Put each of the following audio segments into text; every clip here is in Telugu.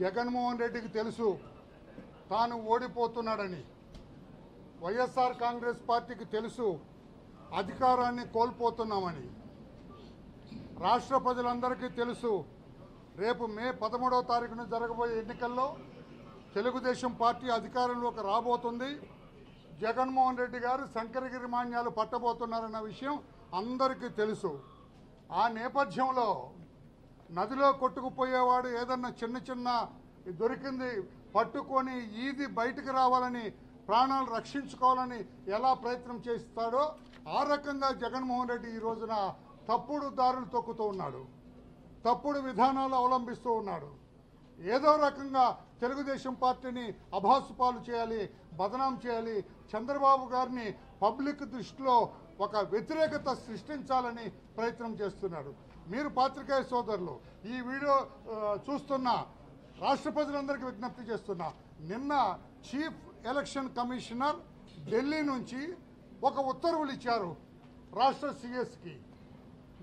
జగన్మోహన్ రెడ్డికి తెలుసు తాను ఓడిపోతున్నాడని. వైఎస్ఆర్ కాంగ్రెస్ పార్టీకి తెలుసు అధికారాన్ని కోల్పోతున్నామని. రాష్ట్ర ప్రజలందరికీ తెలుసు రేపు మే 13వ తారీఖున జరగబోయే ఎన్నికల్లో తెలుగుదేశం పార్టీ అధికారంలోకి రాబోతుంది. జగన్మోహన్ రెడ్డి గారు శంకరగిరి మాన్యాలు పట్టబోతున్నారన్న విషయం అందరికీ తెలుసు. ఆ నేపథ్యంలో నదిలో కొట్టుకుపోయేవాడు ఏదన్నా చిన్న దొరికింది పట్టుకొని ఈది బయటకు రావాలని, ప్రాణాలు రక్షించుకోవాలని ఎలా ప్రయత్నం చేస్తాడో ఆ రకంగా జగన్మోహన్ రెడ్డి ఈ రోజున తప్పుడు దారులు తొక్కుతూ ఉన్నాడు, తప్పుడు విధానాలు అవలంబిస్తూ ఉన్నాడు. ఏదో రకంగా తెలుగుదేశం పార్టీని అభాసుపాలు చేయాలి, బదనాం చేయాలి, చంద్రబాబు గారిని పబ్లిక్ దృష్టిలో ఒక వ్యతిరేకత సృష్టించాలని ప్రయత్నం చేస్తున్నాడు. మీరు పాత్రికేయ సోదరులు ఈ వీడియో చూస్తున్న రాష్ట్ర ప్రజలందరికీ విజ్ఞప్తి చేస్తున్నా, నిన్న చీఫ్ ఎలక్షన్ కమిషనర్ ఢిల్లీ నుంచి ఒక ఉత్తర్వులు ఇచ్చారు రాష్ట్ర సిఎస్కి.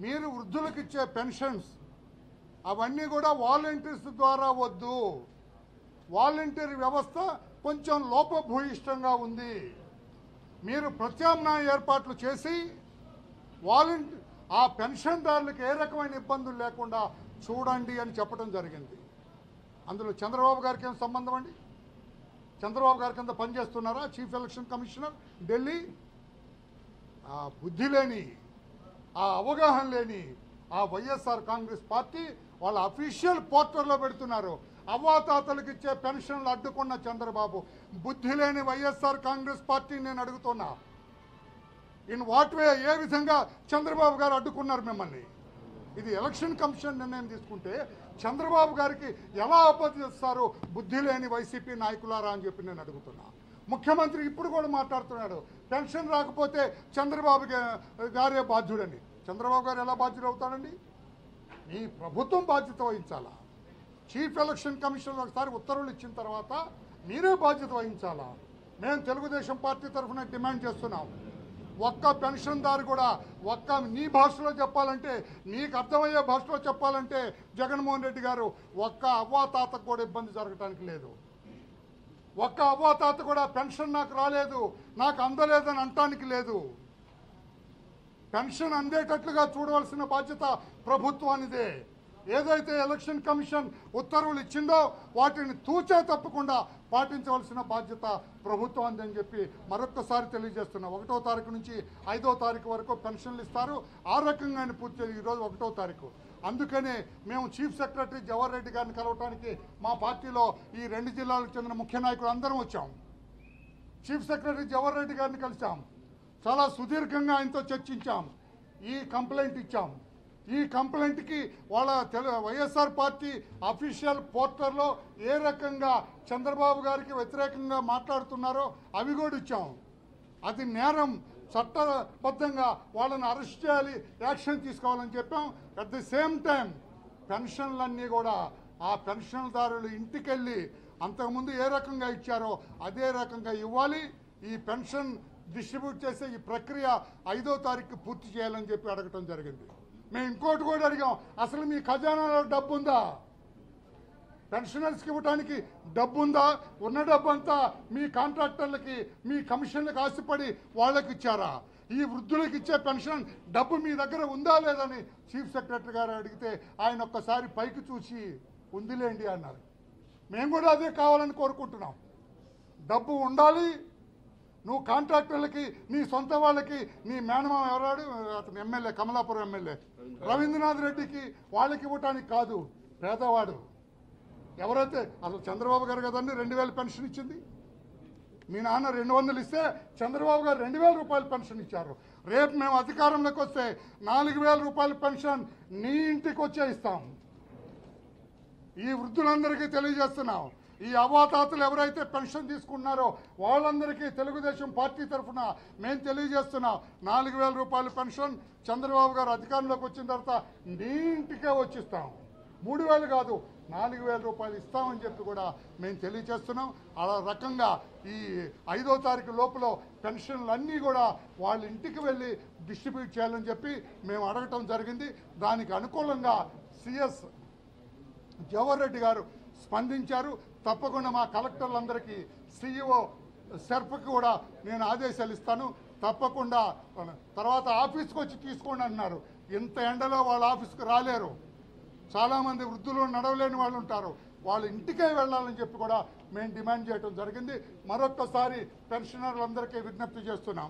మీరు వృద్ధులకు ఇచ్చే పెన్షన్స్ అవన్నీ కూడా వాలంటీర్స్ ద్వారా వద్దు, వాలంటీర్ వ్యవస్థ కొంచెం లోపభూయిష్టంగా ఉంది, మీరు ప్రత్యామ్నాయ ఏర్పాట్లు చేసి ఆ పెన్షన్దారులకు ఏ రకమైన ఇబ్బందులు లేకుండా చూడండి అని చెప్పడం జరిగింది. అందులో చంద్రబాబు గారికి ఏం సంబంధం అండి? చంద్రబాబు గారి కింద పనిచేస్తున్నారా చీఫ్ ఎలక్షన్ కమిషనర్ ఢిల్లీ? ఆ బుద్ధి లేని, ఆ అవగాహన లేని ఆ వైఎస్ఆర్ కాంగ్రెస్ పార్టీ వాళ్ళ అఫీషియల్ పోర్టల్లో పెడుతున్నారు. అవ్వాతాతలకు ఇచ్చే పెన్షన్లు అడ్డుకున్న చంద్రబాబు, బుద్ధి లేని వైఎస్ఆర్ కాంగ్రెస్ పార్టీ నేను అడుగుతున్నా, ఇన్ వాట్ వే, ఏ విధంగా చంద్రబాబు గారు అడ్డుకున్నారు మిమ్మల్ని? ఇది ఎలక్షన్ కమిషన్ నిర్ణయం తీసుకుంటే చంద్రబాబు గారికి ఎలా ఆపదిస్తారు బుద్ధి లేని వైసీపీ నాయకులారా అని చెప్పి నేను అడుగుతున్నా. ముఖ్యమంత్రి ఇప్పుడు కూడా మాట్లాడుతున్నాడు, పెన్షన్ రాకపోతే చంద్రబాబు గారే బాధ్యుడని. చంద్రబాబు గారు ఎలా బాధ్యుడు అవుతాడండి? మీ ప్రభుత్వం బాధ్యత వహించాలా? చీఫ్ ఎలక్షన్ కమిషన్ ఒకసారి ఉత్తర్వులు ఇచ్చిన తర్వాత మీరే బాధ్యత వహించాలా? మేము తెలుగుదేశం పార్టీ తరఫున డిమాండ్ చేస్తున్నాం, ఒక్క పెన్షన్దారు కూడా నీ భాషలో చెప్పాలంటే, నీకు అర్థమయ్యే భాషలో చెప్పాలంటే జగన్మోహన్ రెడ్డి గారు ఒక్క అవ్వాతాతకు కూడా ఇబ్బంది జరగటానికి లేదు. ఒక్క అవ్వాతాత కూడా పెన్షన్ నాకు రాలేదు, నాకు అందలేదని అంటానికి లేదు. పెన్షన్ అందేటట్లుగా చూడవలసిన బాధ్యత ప్రభుత్వానిదే. ఏదైతే ఎలక్షన్ కమిషన్ ఉత్తర్వులు ఇచ్చిందో వాటిని తూచా తప్పకుండా పాటించవలసిన బాధ్యత ప్రభుత్వాన్ని అని చెప్పి మరొక్కసారి తెలియజేస్తున్నా. 1వ తారీఖు నుంచి 5వ తారీఖు వరకు పెన్షన్లు ఇస్తారు. ఆ రకంగానే పూర్తి ఈరోజు 1వ తారీఖు. అందుకనే మేము చీఫ్ సెక్రటరీ జవహర్ రెడ్డి గారిని కలవటానికి మా పార్టీలో ఈ 2 జిల్లాలకు చెందిన ముఖ్య నాయకులు అందరం వచ్చాం. చీఫ్ సెక్రటరీ జవహర్ రెడ్డి గారిని కలిసాం, చాలా సుదీర్ఘంగా ఆయనతో చర్చించాం, ఈ కంప్లైంట్ ఇచ్చాం. ఈ కంప్లైంట్కి వాళ్ళ వైఎస్ఆర్ పార్టీ అఫీషియల్ పోర్టల్లో ఏ రకంగా చంద్రబాబు గారికి వ్యతిరేకంగా మాట్లాడుతున్నారో అవి కూడా ఇచ్చాం. అది నేరం, చట్టబద్ధంగా వాళ్ళని అరెస్ట్ చేయాలి, యాక్షన్ తీసుకోవాలని చెప్పాం. అట్ ది సేమ్ టైం పెన్షన్లన్నీ కూడా ఆ పెన్షన్దారులు ఇంటికెళ్ళి అంతకుముందు ఏ రకంగా ఇచ్చారో అదే రకంగా ఇవ్వాలి. ఈ పెన్షన్ డిస్ట్రిబ్యూట్ చేసే ఈ ప్రక్రియ 5వ తారీఖు పూర్తి చేయాలని చెప్పి అడగటం జరిగింది. మేము ఇంకోటి కూడా అడిగాం, అసలు మీ ఖజానాలో డబ్బు ఉందా? పెన్షనర్స్కి ఇవ్వడానికి డబ్బు ఉందా? ఉన్న డబ్బు అంతా మీ కాంట్రాక్టర్లకి, మీ కమిషన్లకు ఆశపడి వాళ్ళకి ఇచ్చారా? ఈ వృద్ధులకు ఇచ్చే పెన్షన్ డబ్బు మీ దగ్గర ఉందా లేదని చీఫ్ సెక్రటరీ గారు అడిగితే ఆయన ఒక్కసారి పైకి చూసి ఉందిలేండి అన్నారు. మేము కూడా అదే కావాలని కోరుకుంటున్నాం. డబ్బు ఉండాలి. నువ్వు కాంట్రాక్టర్లకి, నీ సొంత వాళ్ళకి, నీ మేనమామ ఎవరాడు అతను ఎమ్మెల్యే, కమలాపురం ఎమ్మెల్యే రవీంద్రనాథ్ రెడ్డికి వాళ్ళకి ఇవ్వటానికి కాదు. పేదవాడు ఎవరైతే, అసలు చంద్రబాబు గారు కదండి 2000 పెన్షన్ ఇచ్చింది. మీ నాన్న 200 ఇస్తే చంద్రబాబు గారు 2000 రూపాయలు పెన్షన్ ఇచ్చారు. రేపు మేము అధికారంలోకి వస్తే 4000 రూపాయల పెన్షన్ నీ ఇంటికి వచ్చే ఇస్తాం. ఈ వృద్ధులందరికీ తెలియజేస్తున్నాం, ఈ అవ్వాతాతలు ఎవరైతే పెన్షన్ తీసుకున్నారో వాళ్ళందరికీ తెలుగుదేశం పార్టీ తరఫున మేము తెలియజేస్తున్నాం, 4000 రూపాయల పెన్షన్ చంద్రబాబు గారు అధికారంలోకి వచ్చిన తర్వాత నీ ఇంటికే వచ్చిస్తాం. 3000 కాదు, 4000 రూపాయలు ఇస్తామని చెప్పి కూడా మేము తెలియజేస్తున్నాం. అలా రకంగా ఈ 5వ తారీఖు లోపల పెన్షన్లన్నీ కూడా వాళ్ళ ఇంటికి వెళ్ళి డిస్ట్రిబ్యూట్ చేయాలని చెప్పి మేము అడగటం జరిగింది. దానికి అనుకూలంగా సిఎస్ జవహర్ రెడ్డి గారు స్పందించారు. తప్పకుండా మా కలెక్టర్లందరికీ సిఇఓ సెర్ప్కి కూడా నేను ఆదేశాలు ఇస్తాను. తప్పకుండా తర్వాత ఆఫీస్కి వచ్చి తీసుకోండి అన్నారు. ఇంత ఎండలో వాళ్ళ ఆఫీస్కి రాలేరు. చాలామంది వృద్ధులు నడవలేని వాళ్ళు ఉంటారు. వాళ్ళ ఇంటికే వెళ్ళాలని చెప్పి కూడా మేము డిమాండ్ చేయడం జరిగింది. మరొక్కసారి పెన్షనర్లందరికీ విజ్ఞప్తి చేస్తున్నాం,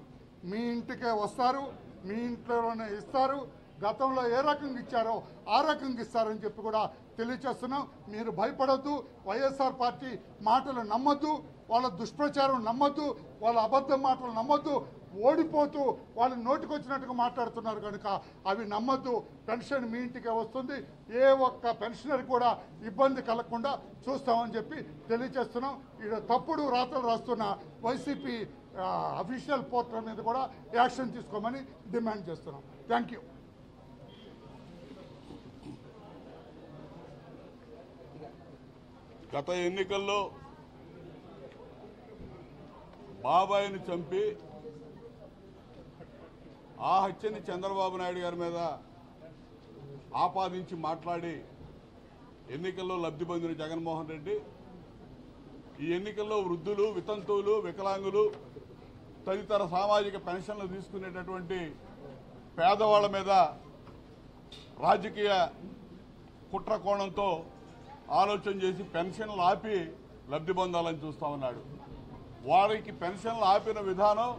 మీ ఇంటికే వస్తారు, మీ ఇంట్లోనే ఇస్తారు. గతంలో ఏ రకంగా ఇచ్చారో ఆ రకంగా ఇస్తారని చెప్పి కూడా తెలియచేస్తున్నాం. మీరు భయపడొద్దు, వైఎస్ఆర్ పార్టీ మాటలు నమ్మొద్దు, వాళ్ళ దుష్ప్రచారం నమ్మొద్దు, వాళ్ళ అబద్ధం మాటలు నమ్మొద్దు. ఓడిపోతూ వాళ్ళు నోటికొచ్చినట్టుగా మాట్లాడుతున్నారు కనుక అవి నమ్మొద్దు. పెన్షన్ మీ ఇంటికే వస్తుంది. ఏ ఒక్క పెన్షనర్ కూడా ఇబ్బంది కలగకుండా చూస్తామని చెప్పి తెలియచేస్తున్నాం. ఇక్కడ తప్పుడు రాతలు రాస్తున్న వైసీపీ అఫీషియల్ పోర్టల్ మీద కూడా యాక్షన్ తీసుకోమని డిమాండ్ చేస్తున్నాం. Thank you. గత ఎన్నికల్లో బాబాయిని చంపి ఆ హత్యని చంద్రబాబు నాయుడు గారి మీద ఆపాదించి మాట్లాడి ఎన్నికల్లో లబ్ధి పొందిన జగన్మోహన్ రెడ్డి ఈ ఎన్నికల్లో వృద్ధులు, వితంతువులు, వికలాంగులు తదితర సామాజిక పెన్షన్లు తీసుకునేటటువంటి పేదవాళ్ల మీద రాజకీయ కుట్ర కోణంతో ఆలోచన చేసి పెన్షన్లు ఆపి లబ్ధి పొందాలని చూస్తా ఉన్నాడు. వారికి పెన్షన్లు ఆపిన విధానం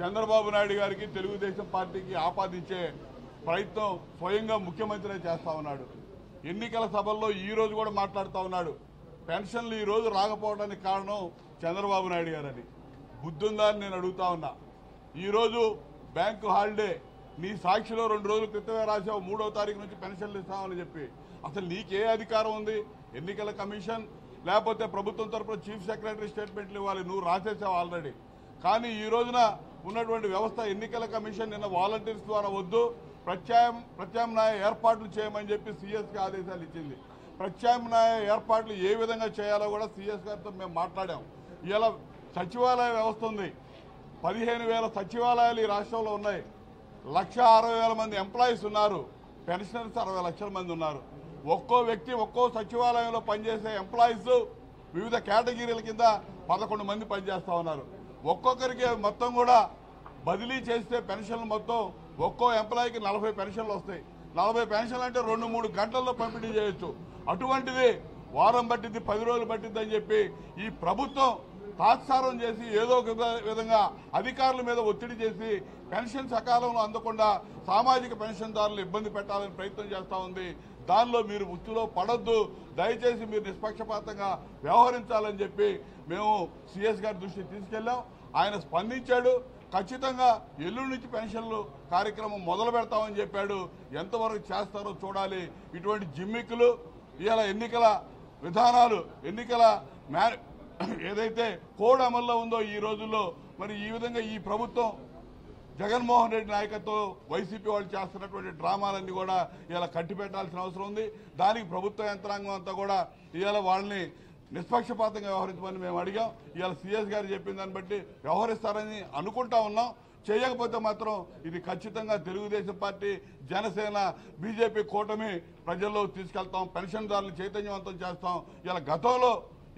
చంద్రబాబు నాయుడు గారికి, తెలుగుదేశం పార్టీకి ఆపాదించే ప్రయత్నం స్వయంగా ముఖ్యమంత్రి చేస్తా ఉన్నాడు. ఎన్నికల సభల్లో ఈ రోజు కూడా మాట్లాడుతూ ఉన్నాడు, పెన్షన్లు ఈ రోజు రాకపోవడానికి కారణం చంద్రబాబు నాయుడు గారని. బుద్ధుందా అని నేను అడుగుతా ఉన్నా. ఈరోజు బ్యాంకు హాలిడే, నీ సాక్షిలో 2 రోజుల క్రితమే రాశావు 3వ తారీఖు నుంచి పెన్షన్లు ఇస్తామని చెప్పి. అసలు నీకే అధికారం ఉంది? ఎన్నికల కమిషన్ లేకపోతే ప్రభుత్వం తరఫున చీఫ్ సెక్రటరీ స్టేట్మెంట్లు ఇవ్వాలి. నువ్వు రాసేసావు ఆల్రెడీ. కానీ ఈ రోజున ఉన్నటువంటి వ్యవస్థ ఎన్నికల కమిషన్ నిన్న వాలంటీర్స్ ద్వారా వద్దు, ప్రత్యామ్నాయ ఏర్పాట్లు చేయమని చెప్పి సిఎస్కి ఆదేశాలు ఇచ్చింది. ప్రత్యామ్నాయ ఏర్పాట్లు ఏ విధంగా చేయాలో కూడా సిఎస్ గారితో మేము మాట్లాడాం. ఇలా సచివాలయ వ్యవస్థ ఉంది, 15,000 సచివాలయాలు ఈ రాష్ట్రంలో ఉన్నాయి. 1,60,000 మంది ఎంప్లాయీస్ ఉన్నారు. పెన్షనర్స్ 60 లక్షల మంది ఉన్నారు. ఒక్కో వ్యక్తి ఒక్కో సచివాలయంలో పనిచేసే ఎంప్లాయీస్ వివిధ కేటగిరీల కింద 11 మంది పనిచేస్తూ ఉన్నారు. ఒక్కొక్కరికి మొత్తం కూడా బదిలీ చేస్తే పెన్షన్లు మొత్తం ఒక్కో ఎంప్లాయీకి 40 పెన్షన్లు వస్తాయి. 40 పెన్షన్లు అంటే 2-3 గంటల్లో పంపిణీ చేయొచ్చు. అటువంటిది వారం పట్టింది, 10 రోజులు పట్టింది అని చెప్పి ఈ ప్రభుత్వం తాత్సారం చేసి ఏదో ఒక విధంగా అధికారుల మీద ఒత్తిడి చేసి పెన్షన్ సకాలంలో అందకుండా సామాజిక పెన్షన్దారులు ఇబ్బంది పెట్టాలని ప్రయత్నం చేస్తూ ఉంది. దానిలో మీరు ఉచ్చులో పడొద్దు, దయచేసి మీరు నిష్పక్షపాతంగా వ్యవహరించాలని చెప్పి మేము సిఎస్ గారి దృష్టికి తీసుకెళ్లాం. ఆయన స్పందించాడు. ఖచ్చితంగా ఎల్లుండి నుంచి పెన్షన్లు కార్యక్రమం మొదలు పెడతామని చెప్పాడు. ఎంతవరకు చేస్తారో చూడాలి. ఇటువంటి జిమ్మిక్కులు, ఇవాళ ఎన్నికల విధానాలు, ఎన్నికల ఏదైతే కోడ్ అమల్లో ఉందో ఈ రోజుల్లో, మరి ఈ విధంగా ఈ ప్రభుత్వం జగన్మోహన్ రెడ్డి నాయకత్వం వైసీపీ వాళ్ళు చేస్తున్నటువంటి డ్రామాలన్నీ కూడా ఇలా కట్టిపెట్టాల్సిన అవసరం ఉంది. దానికి ప్రభుత్వ యంత్రాంగం అంతా కూడా ఇవాళ వాళ్ళని నిష్పక్షపాతంగా వ్యవహరించమని మేము అడిగాం. ఇవాళ సిఎస్ గారు చెప్పిన దాన్ని బట్టి వ్యవహరిస్తారని అనుకుంటా ఉన్నాం. చేయకపోతే మాత్రం ఇది ఖచ్చితంగా తెలుగుదేశం పార్టీ, జనసేన, బీజేపీ కూటమి ప్రజల్లో తీసుకెళ్తాం. పెన్షన్దారులను చైతన్యవంతం చేస్తాం. ఇలా గతంలో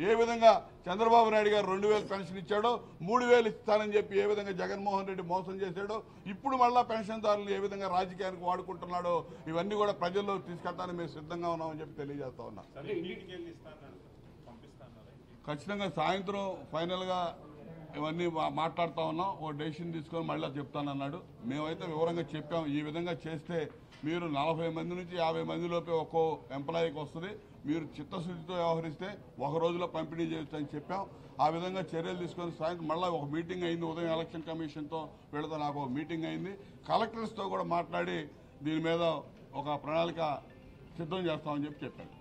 ఏ విధంగా చంద్రబాబు నాయుడు గారు 2,000 పెన్షన్ ఇచ్చాడో 3,000 ఇస్తానని చెప్పి ఏ విధంగా జగన్మోహన్ రెడ్డి మోసం చేశాడో, ఇప్పుడు మళ్ళా పెన్షన్దారులు ఏ విధంగా రాజకీయానికి వాడుకుంటున్నాడో ఇవన్నీ కూడా ప్రజల్లో తీసుకెళ్తానని మేము సిద్ధంగా ఉన్నామని చెప్పి తెలియజేస్తా ఉన్నాం. ఖచ్చితంగా సాయంత్రం ఫైనల్గా ఇవన్నీ మాట్లాడుతూ ఉన్నాం. ఓ డెసిషన్ తీసుకొని మళ్ళీ చెప్తానన్నాడు. మేమైతే వివరంగా చెప్పాం, ఈ విధంగా చేస్తే మీరు 40 మంది నుంచి 50 మంది లోపే ఒక్కో ఎంప్లాయీకి వస్తుంది. మీరు చిత్తశుద్ధితో వ్యవహరిస్తే 1 రోజులో పంపిణీ చేయొచ్చు అని చెప్పాం. ఆ విధంగా చర్యలు తీసుకొని సాయంత్రం మళ్ళీ ఒక మీటింగ్ అయింది. ఉదయం ఎలక్షన్ కమిషన్తో వీళ్ళతో నాకు ఒక మీటింగ్ అయింది. కలెక్టర్స్తో కూడా మాట్లాడి దీని మీద ఒక ప్రణాళిక సిద్ధం చేస్తామని చెప్పాడు.